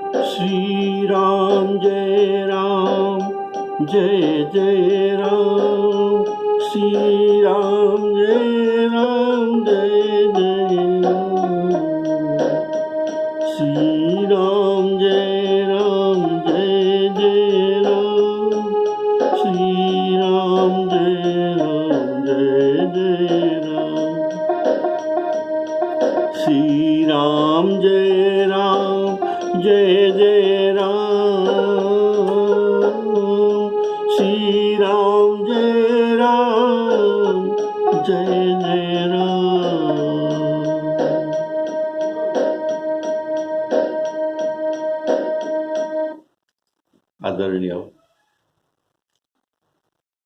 श्री राम जय राम जय जय राम। श्री राम जय राम जय जय राम। श्री राम जय राम जय जय राम। श्री राम जय राम जय जय राम। श्री राम जय राम जय जय राम। श्री राम जय राम जय जय राम। आदरणीय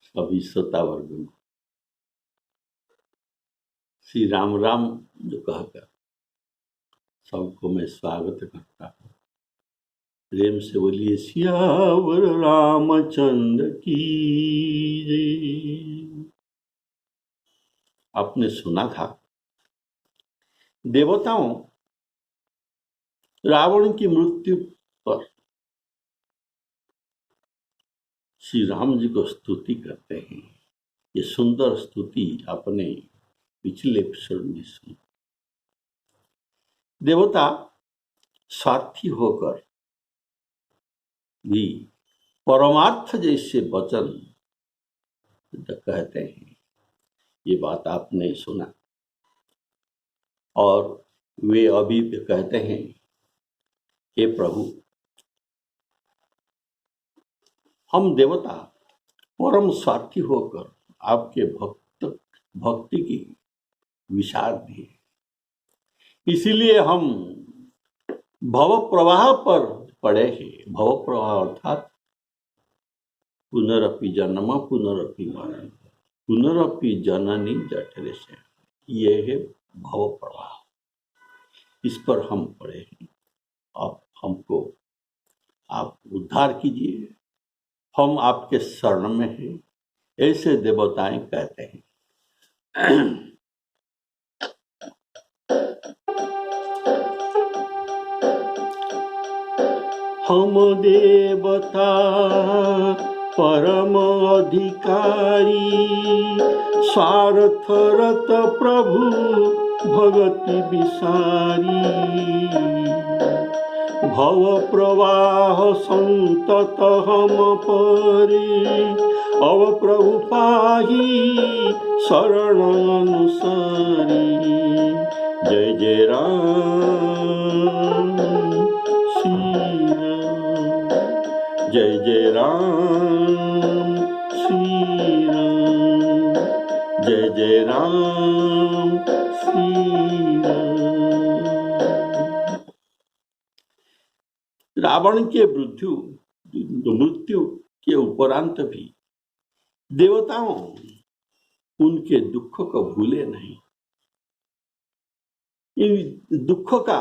सभी श्रोता वर्ग, श्री राम राम जो कहकर सबको मैं स्वागत करता हूँ। प्रेम से बोलिए सियावर रामचंद्र की जय। आपने सुना था देवताओं रावण की मृत्यु पर श्री राम जी को स्तुति करते हैं। ये सुंदर स्तुति आपने पिछले एपिसोड में सुनी। देवता स्वार्थी होकर भी परमार्थ जैसे वचन कहते हैं, ये बात आपने सुना। और वे अभी भी कहते हैं, हे प्रभु, हम देवता परम स्वार्थी होकर आपके भक्ति की विशारद हैं, इसीलिए हम भव प्रवाह पर पड़े हैं। भव प्रवाह अर्थात पुनरपि जन्म पुनरपि मरण पुनरपि जननी जठरे से, ये है भव प्रवाह। इस पर हम पड़े हैं। अब हमको आप उद्धार कीजिए, हम आपके शरण में हैं, ऐसे देवताएं कहते हैं। हम देवता परम अधिकारी, स्वार्थरत प्रभु भगति विसारी। भव प्रवाह संतत हम परे, अव प्रभु पाही शरण अनुसारी। जय जय राम श्री राम, जय जय राम श्री राम, जय जय राम श्री राम। रावण के मृत्यु के उपरांत भी देवताओं उनके दुख को भूले नहीं। इन दुख का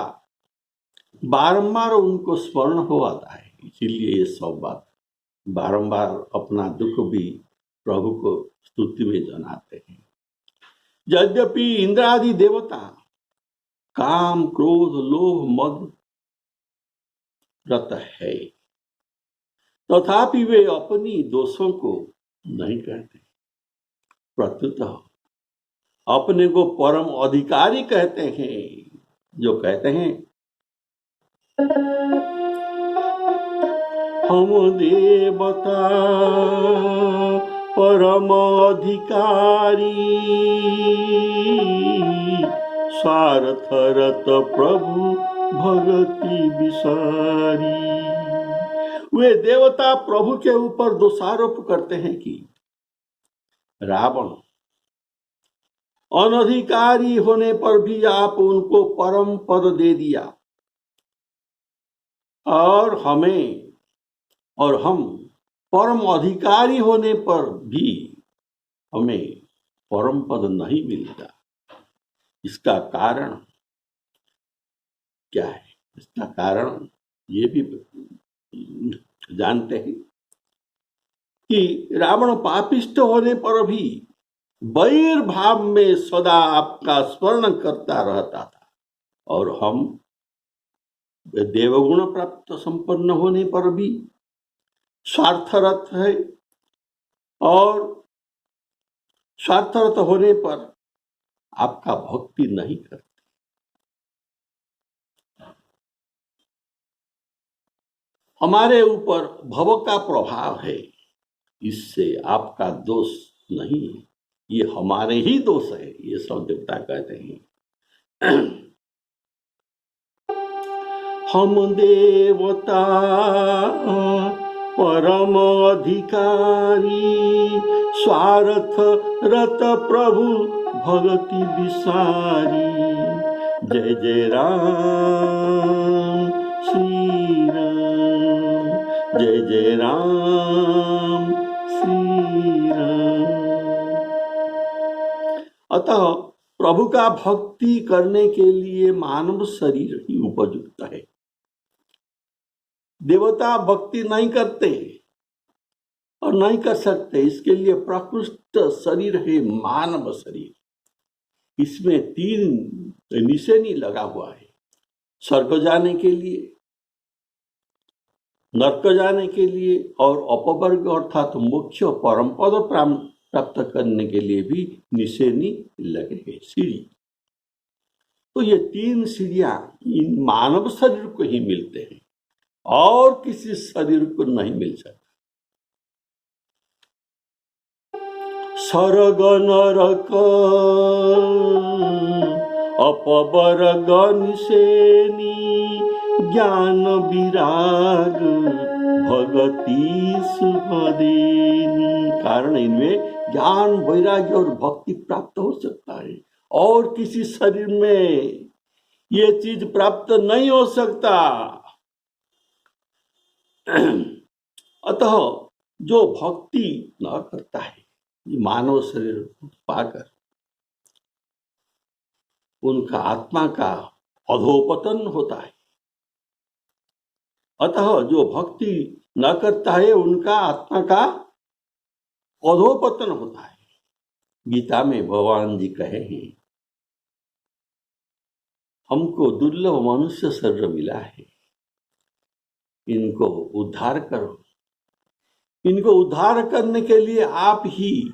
बारंबार उनको स्मरण हो आता है, इसीलिए ये सब बात बारंबार अपना दुख भी प्रभु को स्तुति में जनाते हैं। यद्यपि इंद्रादि देवता काम क्रोध लोभ मद रत है, तथापि वे अपनी दोषों को नहीं कहते, प्रत्युत अपने को परम अधिकारी कहते हैं। जो कहते हैं, हम देवता परम अधिकारी, स्वार्थरत प्रभु भगति विसारी। वे देवता प्रभु के ऊपर दोषारोप करते हैं कि रावण अनधिकारी होने पर भी आप उनको परम पद दे दिया, और हम परम अधिकारी होने पर भी हमें परम पद नहीं मिलता। इसका कारण क्या है? इसका कारण ये भी जानते हैं कि रावण पापिष्ट होने पर भी वैर भाव में सदा आपका स्मरण करता रहता था, और हम वे देवगुण प्राप्त संपन्न होने पर भी स्वार्थरत है, और स्वार्थरत होने पर आपका भक्ति नहीं करते। हमारे ऊपर भव का प्रभाव है, इससे आपका दोष नहीं है, ये हमारे ही दोष है, ये सब देवता कहते हैं। हम देवता परम अधिकारी, स्वार्थ रत प्रभु भगति विसारी। जय जय राम श्री राम, जय जय राम श्री राम। अतः प्रभु का भक्ति करने के लिए मानव शरीर ही उपयुक्त है। देवता भक्ति नहीं करते और नहीं कर सकते, इसके लिए प्रकृष्ट शरीर है मानव शरीर। इसमें 3 निशानी लगा हुआ है, स्वर्ग जाने के लिए, नरक जाने के लिए और अपवर्ग अर्थात मोक्ष परम पद प्राप्त करने के लिए भी निशानी लगे हैं, सीढ़ी। तो ये 3 सीढ़ियां इन मानव शरीर को ही मिलते हैं और किसी शरीर को नहीं मिल सकता। स्वर्ग नरक अपवर्ग निशानी, ज्ञान विराग भगति शुभ देनी। कारण इनमें ज्ञान वैराग्य और भक्ति प्राप्त हो सकता है और किसी शरीर में ये चीज प्राप्त नहीं हो सकता। अतः जो भक्ति न करता है, मानव शरीर पाकर उनका आत्मा का अधोपतन होता है। अतः जो भक्ति न करता है उनका आत्मा का अधोपतन होता है। गीता में भगवान जी कहे हैं, हमको दुर्लभ मनुष्य शरीर मिला है, इनको उद्धार करो। इनको उद्धार करने के लिए आप ही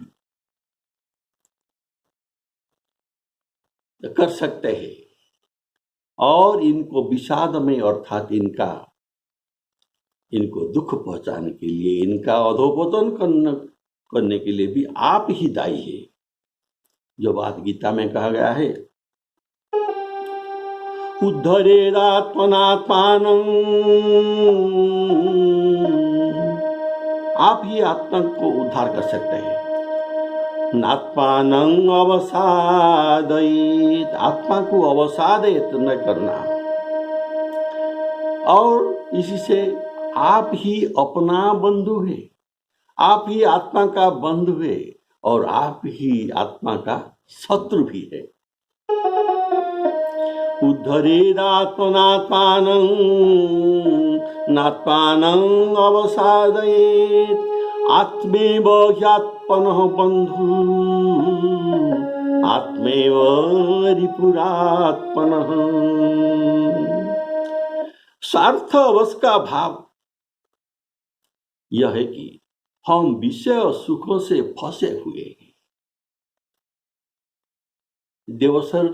कर सकते हैं और इनको विषाद में अर्थात इनको दुख पहुंचाने के लिए, इनका अधोपतन करने के लिए भी आप ही दायी है। जो बात गीता में कहा गया है, उद्धरेदात्मनात्मानं, आप ही आत्मा को उद्धार कर सकते हैं। नात्मानं अवसादयेत, आत्मा को अवसादित न करना। और इसी से आप ही अपना बंधु है, आप ही आत्मा का बंधु है और आप ही आत्मा का शत्रु भी है। उद्धरेदात्मनात्मानं नात्मानं अवसादयेत, आत्मेव ह्यात्मनः बन्धु आत्मेव रिपुरात्मनः। स्वार्थवश का भाव यह है कि हम विषय और सुखों से फंसे हुए हैं। देवसर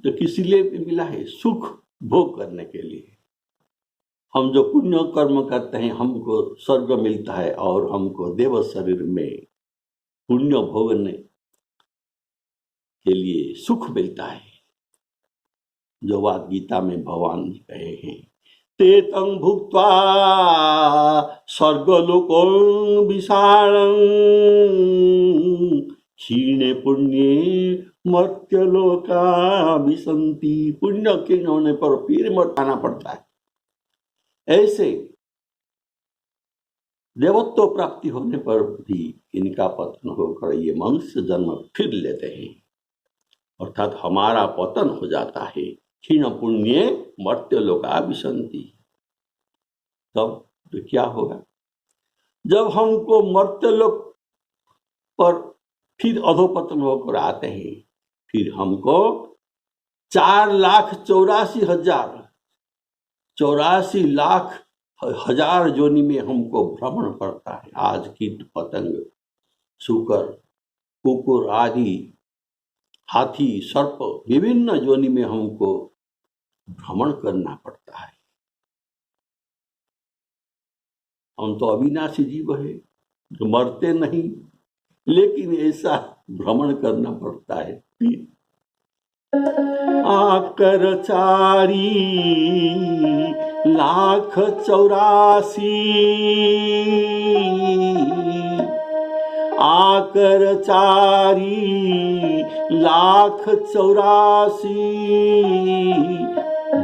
तो किसी लिए भी मिला है, सुख भोग करने के लिए। हम जो पुण्य कर्म करते हैं हमको स्वर्ग मिलता है और हमको देव शरीर में पुण्य भोगने के लिए सुख मिलता है। जो बात गीता में भगवान जी कहे हैं, ते तं भुक्त्वा स्वर्गलोकं विशालं, क्षीणे पुण्ये मर्त्यलोका विसन्ति। पुण्य क्षीण होने पर फिर मर आना पड़ता है। ऐसे देवत्व प्राप्ति होने पर भी इनका पतन होकर ये मनुष्य जन्म फिर लेते हैं, अर्थात हमारा पतन हो जाता है। क्षीण पुण्ये मर्त्यलोका विसन्ति। तब तो क्या होगा, जब हमको मर्त्यलोक पर फिर अधोपतन होकर आते हैं, फिर हमको 4,84,000 84 लाख हजार योनि में हमको भ्रमण करता है। आज कीट पतंग, शुकर, कुकुर आदि, हाथी, सर्प, विभिन्न योनि में हमको भ्रमण करना पड़ता है। हम तो अविनाशी जीव है, जो मरते नहीं, लेकिन ऐसा भ्रमण करना पड़ता है। आकर 4,84,00,000 आकर 4,84,00,000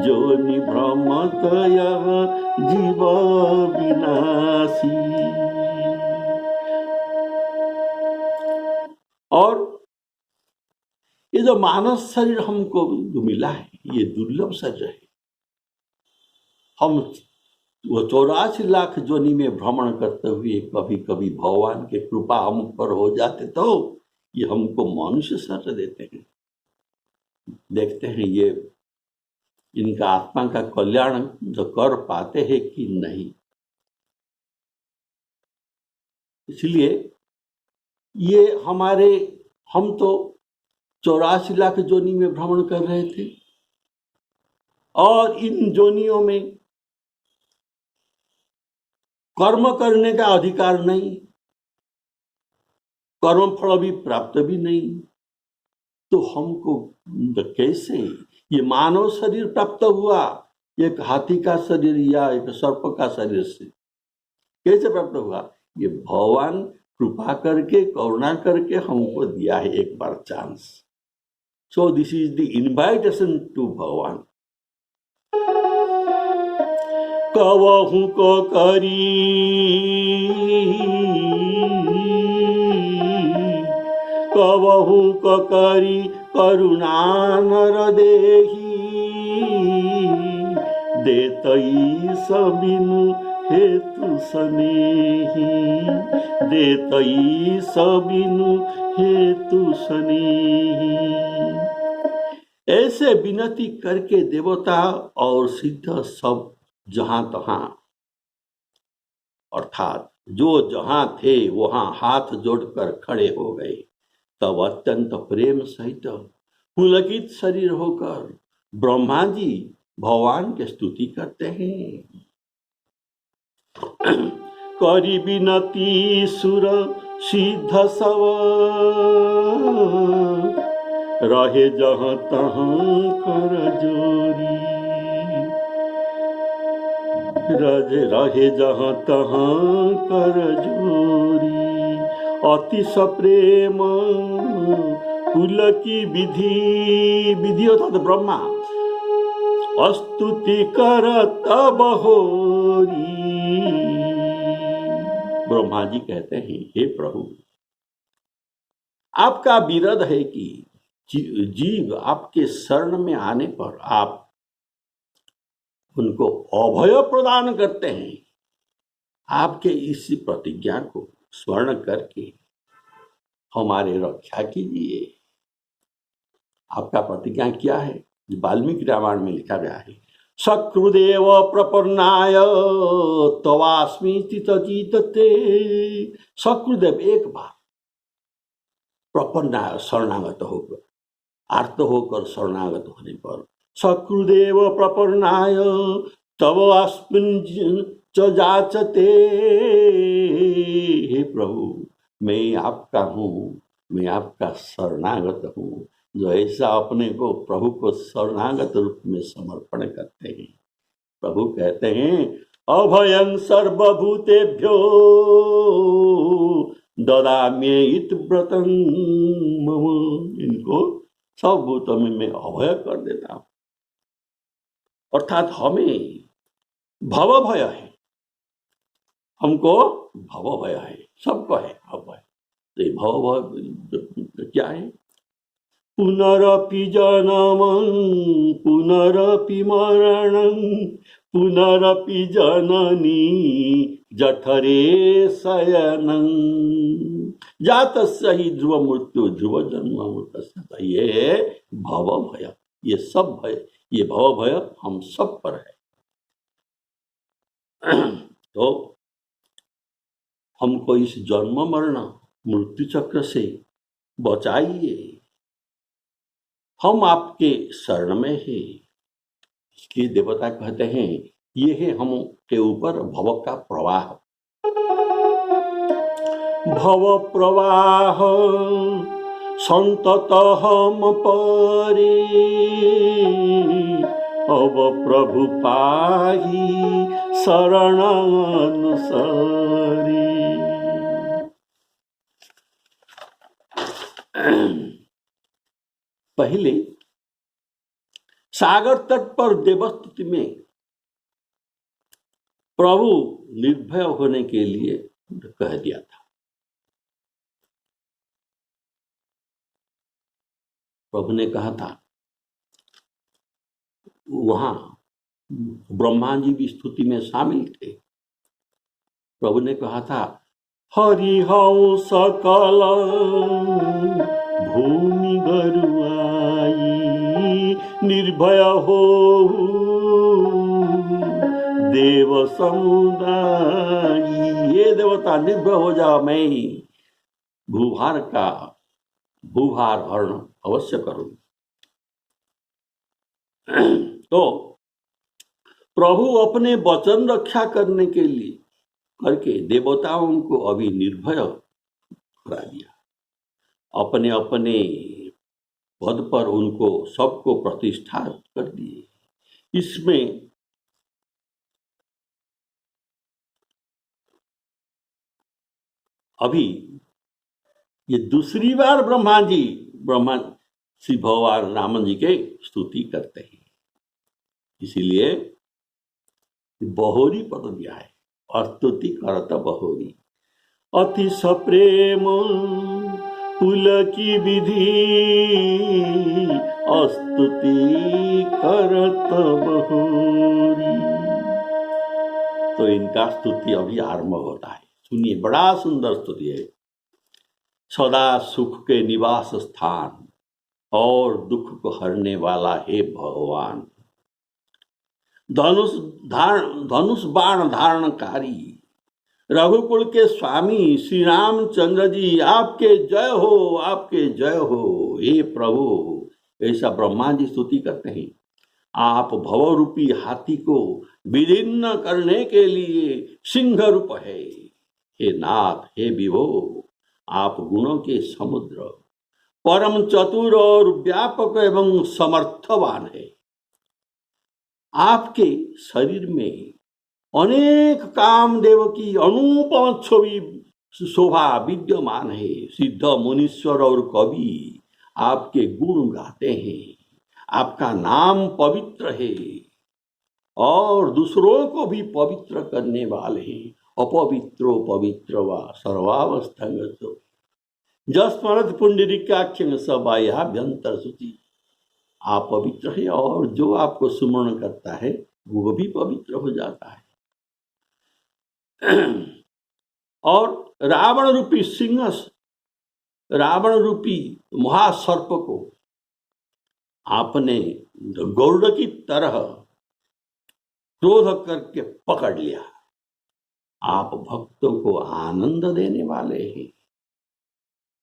जोनि भ्रमत यह जीव विनाशी। और ये जो मानव शरीर हमको जो मिला है, ये दुर्लभ शरीर है। हम वो 84 लाख योनि में भ्रमण करते हुए कभी कभी भगवान के कृपा हम पर हो जाते तो ये हमको मनुष्य शरीर देते हैं। देखते हैं ये इनका आत्मा का कल्याण जो कर पाते हैं कि नहीं। इसलिए ये हम तो 84 लाख योनि में भ्रमण कर रहे थे और इन योनियों में कर्म करने का अधिकार नहीं, कर्म फल भी प्राप्त भी नहीं, तो हमको कैसे ये मानव शरीर प्राप्त हुआ? एक हाथी का शरीर या एक सर्प का शरीर से कैसे प्राप्त हुआ? ये भगवान कृपा करके, करुणा करके हमको दिया है एक बार chance. So this is the invitation to Bhagwan. कवहु को करी कवहु को करी करुणा नर देही, देतई सबिनु हेतु सनेही, देतई सबिनु हेतु सनेही। ऐसे विनती करके देवता और सिद्ध सब जहां तहां, अर्थात जो जहां थे वहां हाथ जोड़कर खड़े हो गए। तब अत्यंत प्रेम सहित पुलकित शरीर होकर ब्रह्मा जी भगवान की स्तुति करते हैं। करी विनती सुर सिद्ध सब, रहे जहां तहां कर जोरी, रहे जहां तहां कर जोरी। अति सप्रेम कुल की विधि अर्थात ब्रह्मा स्तुति कर तब होरी। ब्रह्मा जी कहते हैं, हे प्रभु, आपका विरध है कि जीव आपके शरण में आने पर आप उनको अभय प्रदान करते हैं। आपके इस प्रतिज्ञा को स्मरण करके हमारे रक्षा कीजिए। आपका प्रतिज्ञा क्या है? वाल्मीकि रामायण में लिखा गया है, सकृदेव प्रपन्नाय तवास्मि स्थितजितते। सकृदेव एक बार प्रपन्नाय शरणागत होकर, आर्त होकर शरणागत होने पर, सकृदेव प्रपन्नाय तव अस्मिन् च जाचते। हे प्रभु, मैं आपका हूँ, मैं आपका शरणागत हूँ। जो ऐसा अपने को प्रभु को शरणागत रूप में समर्पण करते हैं, प्रभु कहते हैं, अभयं सर्वभूतेभ्यो ददाम्येत व्रतं मम। इनको सब भूतों में मैं अभय कर देता हूँ। अर्थात हमें भव भय है, हमको भव भय है, सबको है भव भय। तो भव भय क्या है? पुनरपि जन्मं पुनरपि मरणं पुनरपि जननी जठरे शयनं जातस्य हि ध्रुव मृत्यु ध्रुव जन्म मृतस्य। ये भव भय, ये सब भय, ये भव भय हम सब पर है। तो हमको इस जन्म मरण मृत्यु चक्र से बचाइए, हम आपके शरण में हैं। इसलिए देवता कहते हैं ये है हम के ऊपर भव का प्रवाह। भव प्रवाह संततः हम परे, अब प्रभु पाही शरण अनुसारी। पहले सागर तट पर देवस्तुति में प्रभु निर्भय होने के लिए कह दिया था। प्रभु ने कहा था, वहां ब्रह्मा जी भी स्तुति में शामिल थे। प्रभु ने कहा था, हरि हऊ सकल भूमि गरुआई, निर्भय हो देव समुदायी। ये देवता निर्भय हो जाओ, मैं भूभार हरण अवश्य करूं। तो प्रभु अपने वचन रक्षा करने के लिए करके देवताओं को अभी निर्भय करा दिया। अपने अपने पद पर उनको सबको प्रतिष्ठा कर दिए। इसमें अभी ये दूसरी बार ब्रह्मा श्री भगवान राम जी के स्तुति करते हैं। इसीलिए बहोरी पद दिया है, स्तुति करत बहोरी। अति सप्रेम पुलकी विधि, स्तुति करत बहोरी। तो इनका स्तुति अभी आरंभ होता है। सुनिए, बड़ा सुंदर स्तुति है। सदा सुख के निवास स्थान और दुख को हरने वाला हे भगवान, धनुष बाण धारणकारी रघुकुल के स्वामी श्री रामचंद्र जी, आपके जय हो, आपके जय हो हे प्रभु। ऐसा ब्रह्मा जी स्तुति करते हैं। आप भवरूपी हाथी को विदीर्ण करने के लिए सिंह रूप है। हे नाथ, हे विभो, आप गुणों के समुद्र, परम चतुर और व्यापक एवं समर्थवान है। आपके शरीर में अनेक कामदेव की अनुपम छवि शोभा विद्यमान है। सिद्ध मुनीश्वर और कवि आपके गुण गाते हैं। आपका नाम पवित्र है और दूसरों को भी पवित्र करने वाले हैं। अपवित्रो पवित्र व सर्वावस्थांगतो जस्मरथ पुंडरीकाक्षं सबाह्याभ्यंतर शुचि। आप पवित्र है और जो आपको सुमरण करता है वो भी पवित्र हो जाता है। और रावण रूपी सिंह, रावण रूपी महासर्प को आपने गरुड़ की तरह क्रोध करके पकड़ लिया। आप भक्तों को आनंद देने वाले हैं,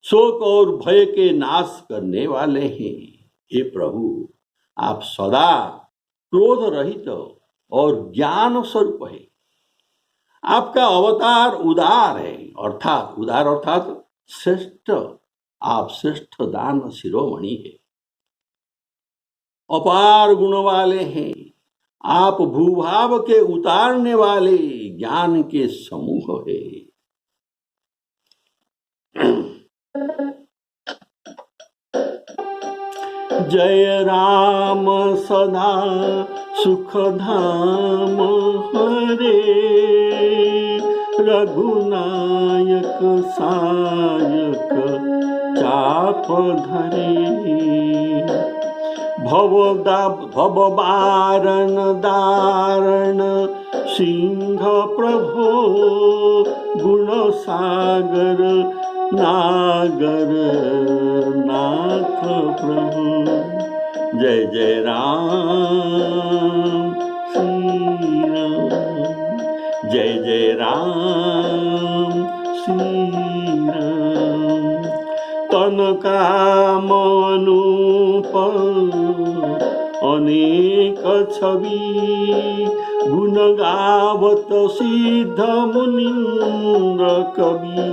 शोक और भय के नाश करने वाले हैं। हे प्रभु, आप सदा क्रोध रहित और ज्ञान स्वरूप है। आपका अवतार उदार है, अर्थात उदार अर्थात श्रेष्ठ। आप श्रेष्ठ दान शिरोमणि है, अपार गुण वाले हैं। आप भूभाव के उतारने वाले ज्ञान के समूह है। जय राम सदा सुख धाम हरे, रघुनायक सायक चाप धरे। भव बारण दारण सिंह प्रभो, गुण सागर नागर नाथ प्रभु। जय जय राम श्री राम, जय जय राम श्री राम। तन काम अनुप अनेक छवि, गुण गावत सिद्ध मुनीन्द्र कवि।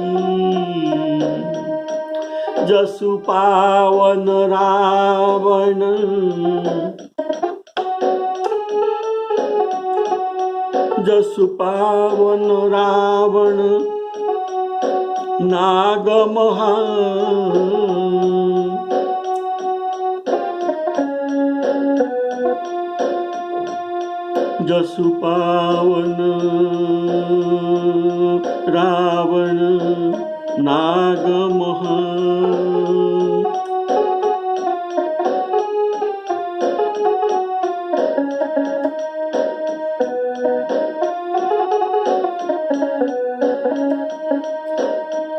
जसु पावन रावण, जसु पावन रावण नाग महा। जसु पावन रावण नाग महा।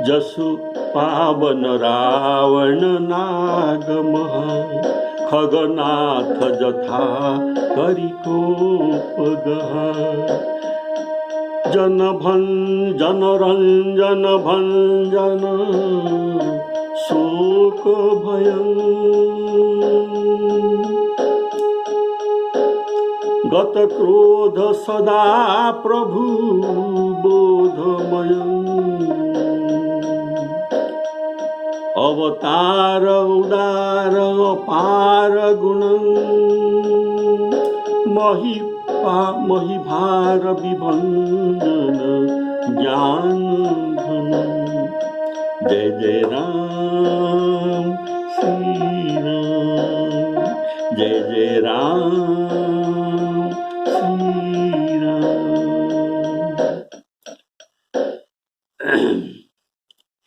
जसु पावन रावण नाग महा, खगनाथ जथा करि कोपगहा। जन भंजन रंजन भंजन शोक भयं। गत क्रोध सदा प्रभु बोधमयं। अवतार उदार अपार गुणं, महिभार विभंजन ज्ञान धनं। जय जय राम श्री राम। जय जय राम श्री राम।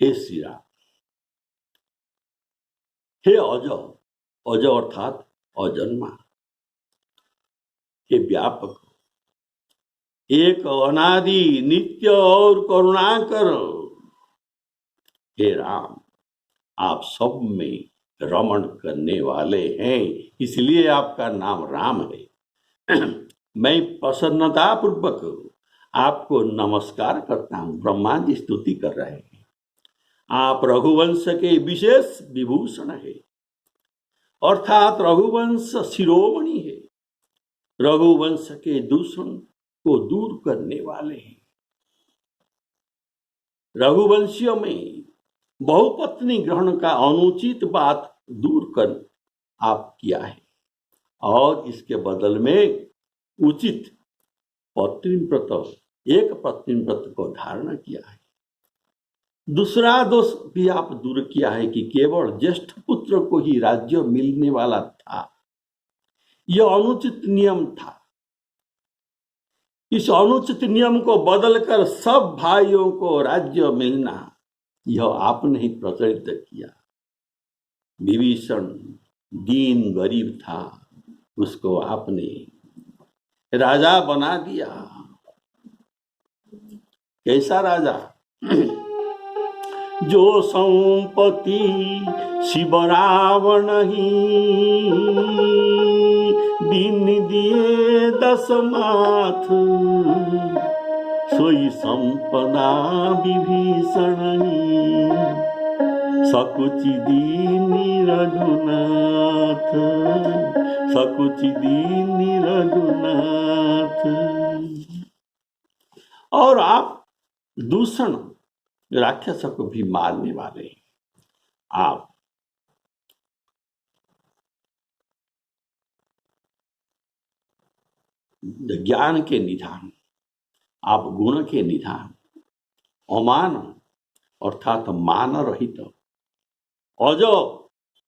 हे श्री राम, हे अज, अज अर्थात अजन्मा, हे व्यापक, एक अनादि नित्य और करुणाकर, हे राम, आप सब में रमण करने वाले हैं, इसलिए आपका नाम राम है। मैं प्रसन्नता पूर्वक आपको नमस्कार करता हूं। ब्रह्मा जी स्तुति कर रहे हैं। आप रघुवंश के विशेष विभूषण है, अर्थात रघुवंश शिरोमणि है। रघुवंश के दूषण को दूर करने वाले हैं। रघुवंशियों में बहुपत्नी ग्रहण का अनुचित बात दूर कर आप किया है, और इसके बदल में उचित पत्नीव्रत, एक पत्नीव्रत को धारण किया है। दूसरा दोष भी आप दूर किया है कि केवल ज्येष्ठ पुत्र को ही राज्य मिलने वाला था, यह अनुचित नियम था। इस अनुचित नियम को बदलकर सब भाइयों को राज्य मिलना, यह आपने ही प्रचलित किया। विभीषण दीन गरीब था, उसको आपने राजा बना दिया। कैसा राजा? जो संपत्ति शिव रावण ही, दीन दिए दशमाथ। सोई संपदा विभीषण ही, सकुचि दीनी रघुनाथ। सकुचि दीनी रघुनाथ। और आप दूषण राक्षसों को भी मारने वाले हैं। आप ज्ञान के निधान, आप गुण के निधान, अमान अर्थात मान रहित, अज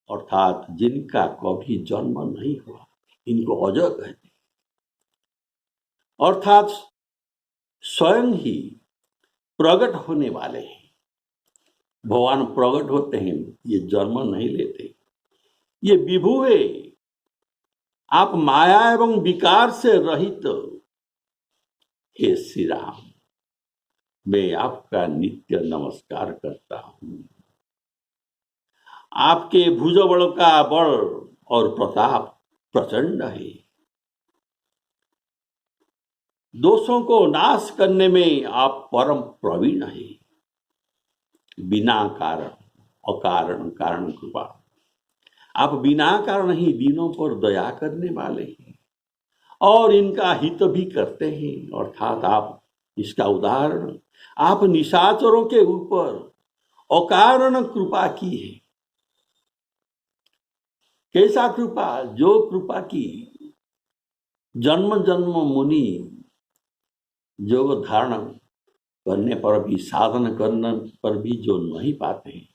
अर्थात जिनका कभी जन्म नहीं हुआ, इनको अज कहते, अर्थात स्वयं ही प्रकट होने वाले हैं। भगवान प्रकट होते हैं, ये जन्म नहीं लेते, ये विभु है। आप माया एवं विकार से रहित। हे श्री राम, मैं आपका नित्य नमस्कार करता हूं। आपके भुजबल का बल और प्रताप प्रचंड है। दोषों को नाश करने में आप परम प्रवीण हैं। बिना कारण अकारण कारण कृपा, आप बिना कारण ही दीनों पर दया करने वाले हैं और इनका हित भी करते हैं। अर्थात आप इसका उदाहरण आप निशाचरों के ऊपर अकारण कृपा की है। कैसा कृपा? जो कृपा की जन्म जन्म मुनि योग धारण करने पर भी, साधन करने पर भी जो नहीं पाते हैं,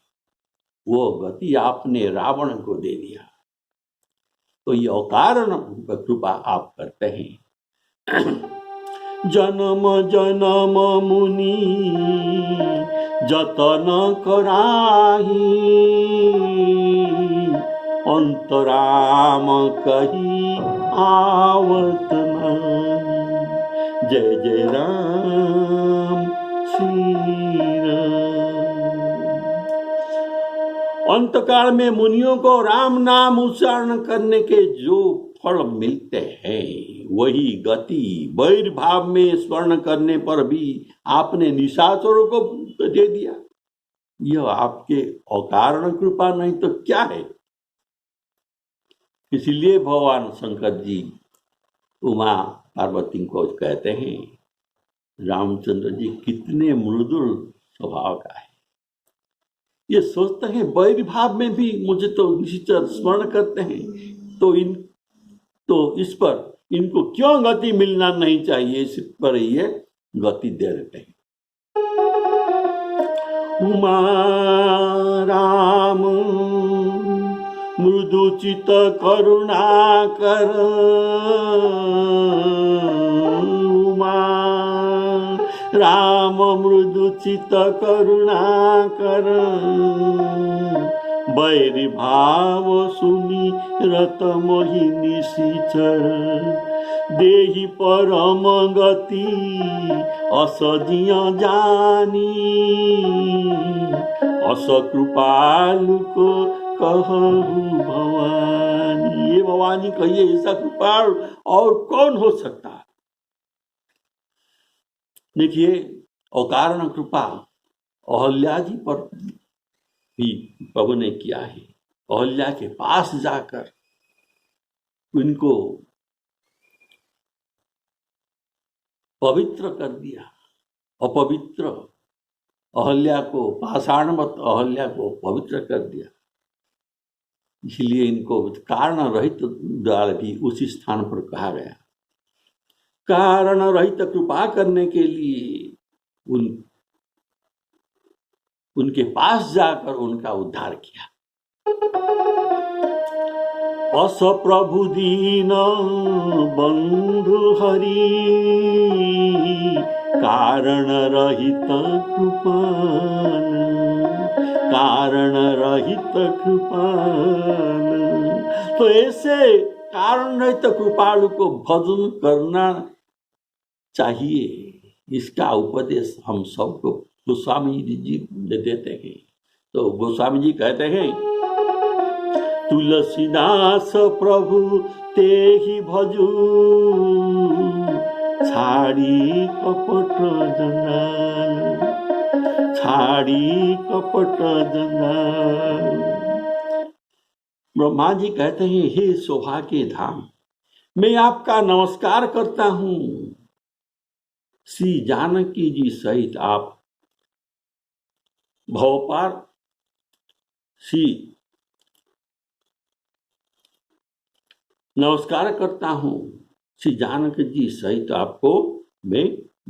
वो गति आपने रावण को दे दिया। तो ये अकारण कृपा आप करते हैं। जन्म जन्म मुनि जतन कराही, अंतराम कही आवत नहीं। जय जय राम श्री राम। अंतकाल में मुनियों को राम नाम उच्चारण करने के जो फल मिलते हैं, वही गति वैर भाव में स्मरण करने पर भी आपने निशाचरों को दे दिया। यह आपके अकारण कृपा नहीं तो क्या है? इसलिए भगवान शंकर जी उमा पार्वती को कहते हैं, रामचंद्र जी कितने मृदुल स्वभाव का है। ये सोचते हैं वैर भाव में भी मुझे तो निश्चित स्मरण करते हैं, तो इस पर इनको क्यों गति मिलना नहीं चाहिए, इस पर ये गति दे देते हैं। उमा राम मृदुचित करुणाकर, उमा राम मृदुचित करुणाकर, बैरी भाव सुनी रत मोहिनी सिचर, देहि परम गति असदिया जानी, अस कृपालु को कहू भवानी। ये भवानी कहिए, ऐसा कृपाल और कौन हो सकता है? देखिए, अकारण कृपा अहल्या जी पर भी प्रभु ने किया है। अहल्या के पास जाकर उनको पवित्र कर दिया। अपवित्र अहल्या को, पाषाणवत अहल्या को पवित्र कर दिया। इसलिए इनको कारण रहित द्वारा भी उसी स्थान पर कहा गया। कारण रहित कृपा करने के लिए उनके पास जाकर उनका उद्धार किया। अस प्रभु दीन बंधु हरि, कारण रहित कृपान, कारण रहित कृपान। तो ऐसे कारण रहित कृपालु को भजन करना चाहिए। इसका उपदेश हम सबको गोस्वामी जी देते हैं। तो गोस्वामी जी कहते हैं, तुलसीदास प्रभु ते ही भजू, छाड़ी कपट जंजाल, छाड़ी कपट जंजाल। ब्रह्मा जी कहते हैं, हे शोभा के धाम, मैं आपका नमस्कार करता हूं। श्री जानकी जी सहित आप भवपार श्री नमस्कार करता हूं। श्री जानकी जी सहित आपको मैं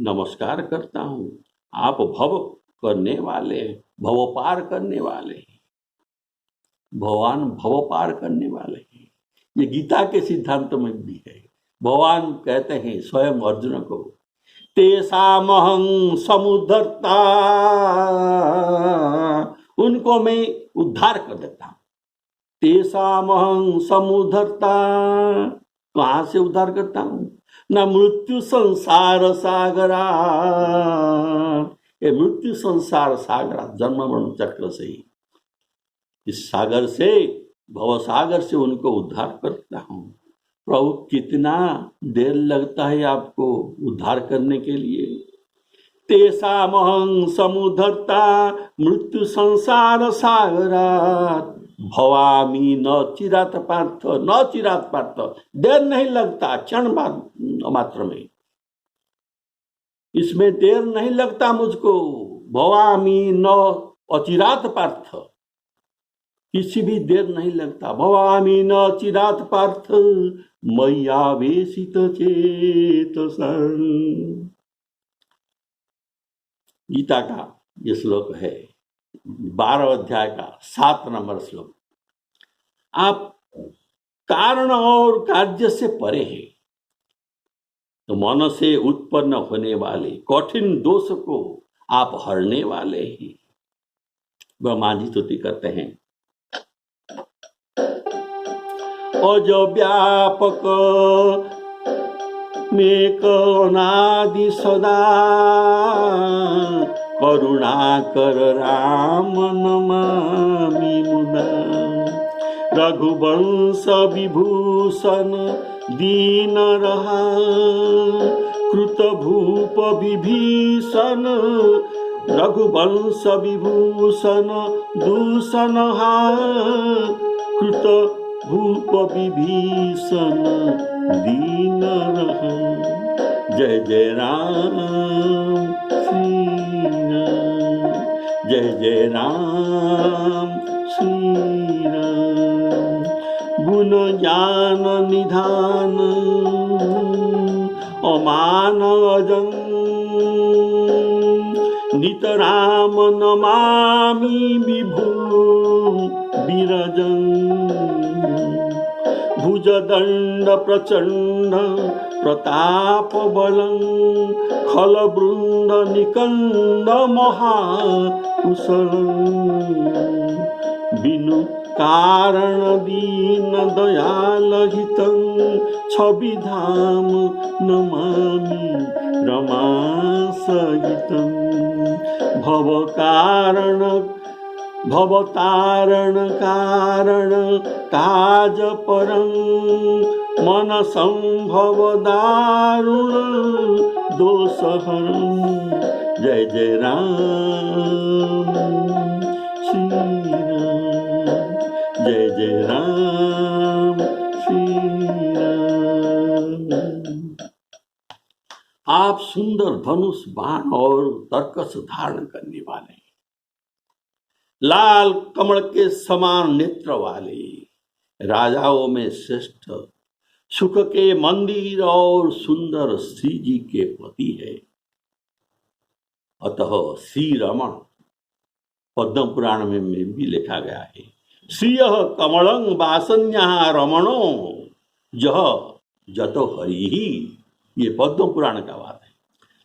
नमस्कार करता हूं। आप भव करने वाले, भव पार करने वाले हैं। भगवान भव पार करने वाले हैं। ये गीता के सिद्धांत में भी है। भगवान कहते हैं स्वयं अर्जुन को, तेषामहं समुद्धर्ता, उनको मैं उद्धार कर देता हूं। तेषामहं समुद्धर्ता, कहां से उद्धार करता हूं? न मृत्यु संसार सागरा, ये मृत्यु संसार सागरा, जन्म मरण चक्र से ही, इस सागर से, भव सागर से उनको उद्धार करता हूं। प्रभु कितना देर लगता है आपको उद्धार करने के लिए। तेषामहं समुद्धर्ता मृत्यु संसार सागरात् भवामी न चिरात पार्थ, न चिरात पार्थ, देर नहीं लगता, क्षण मात्र में, इसमें देर नहीं लगता मुझको। भवामी न अचिरात पार्थ, किसी भी देर नहीं लगता। भवामी न चिरात पार्थ मय्यावेशित चेतसा। गीता का ये श्लोक है, 12 अध्याय का 7 नंबर श्लोक। आप कारण और कार्य से परे हैं, तो मन से उत्पन्न होने वाले कठिन दोष को आप हरने वाले हैं। ब्रह्मा जी स्तुति करते हैं, अज व्यापक मेक अनादि सदा करुणाकर राम नमामि मुदा। रघुवंश विभूषण दीन रहा कृत भूप विभीषण। रघुवंश विभूषण दूषण कृत भूप विभीषण दीन रहा। जय जय राम श्री राम, जय जय राम श्री राम। गुण ज्ञान निधान अमान अजं नित राम नमामि विभु विरजं। भुजदंड प्रचंड प्रताप बलं खल वृंद निकंद महाकुशलं। बिनु कारण दीन दयाल हितं छवि धाम नमामि रमा सहितं। भव तारण कारण काज परं मन संभव दारुण दोषहरं। जय जय राम श्री राम, जय जय राम श्री राम। आप सुंदर धनुष बाण और तरकस धारण करने वाले, लाल कमल के समान नेत्र वाले, राजाओं में श्रेष्ठ, सुख के मंदिर और सुंदर श्री जी के पति है। अतः श्री रमण पद्म पुराण में भी लिखा गया है, श्रियः कमलं वासन्यः रमणो जह जतो हरि ही। ये पद्म पुराण का बात है।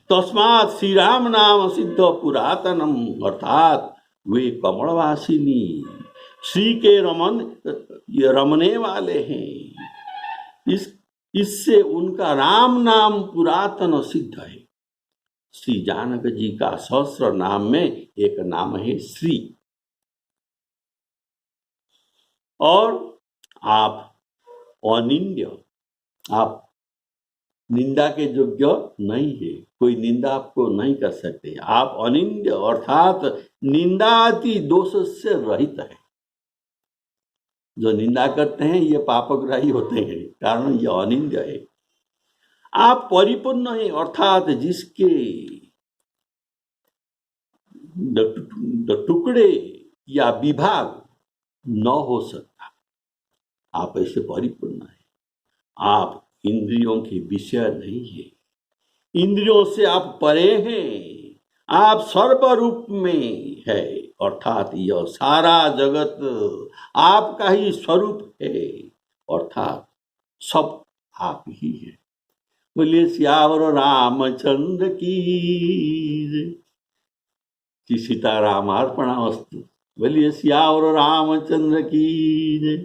तस्मात् श्री राम नाम सिद्ध पुरातनम, अर्थात वे कमलवासिनी श्री के रमने वाले हैं। इससे उनका राम नाम पुरातन सिद्ध है। श्री जानक जी का सहस्र नाम में एक नाम है श्री। और आप अनिंद्य, आप निंदा के योग्य नहीं है, कोई निंदा आपको नहीं कर सकते। आप अनिंद्य अर्थात निंदाति दोष से रहित है। जो निंदा करते हैं ये पापग्राही होते हैं, कारण ये अनिंद्य है। आप परिपूर्ण है अर्थात जिसके टुकड़े या विभाग न हो सकता, आप ऐसे परिपूर्ण है। आप इंद्रियों के विषय नहीं है, इंद्रियों से आप परे हैं। आप सर्व रूप में है अर्थात यह सारा जगत आपका ही स्वरूप है, अर्थात सब आप ही है। बोलिए सियावर रामचंद्र की जय। सीतारामार्पणावस्तु। बोलिए सियावर रामचंद्र की जय।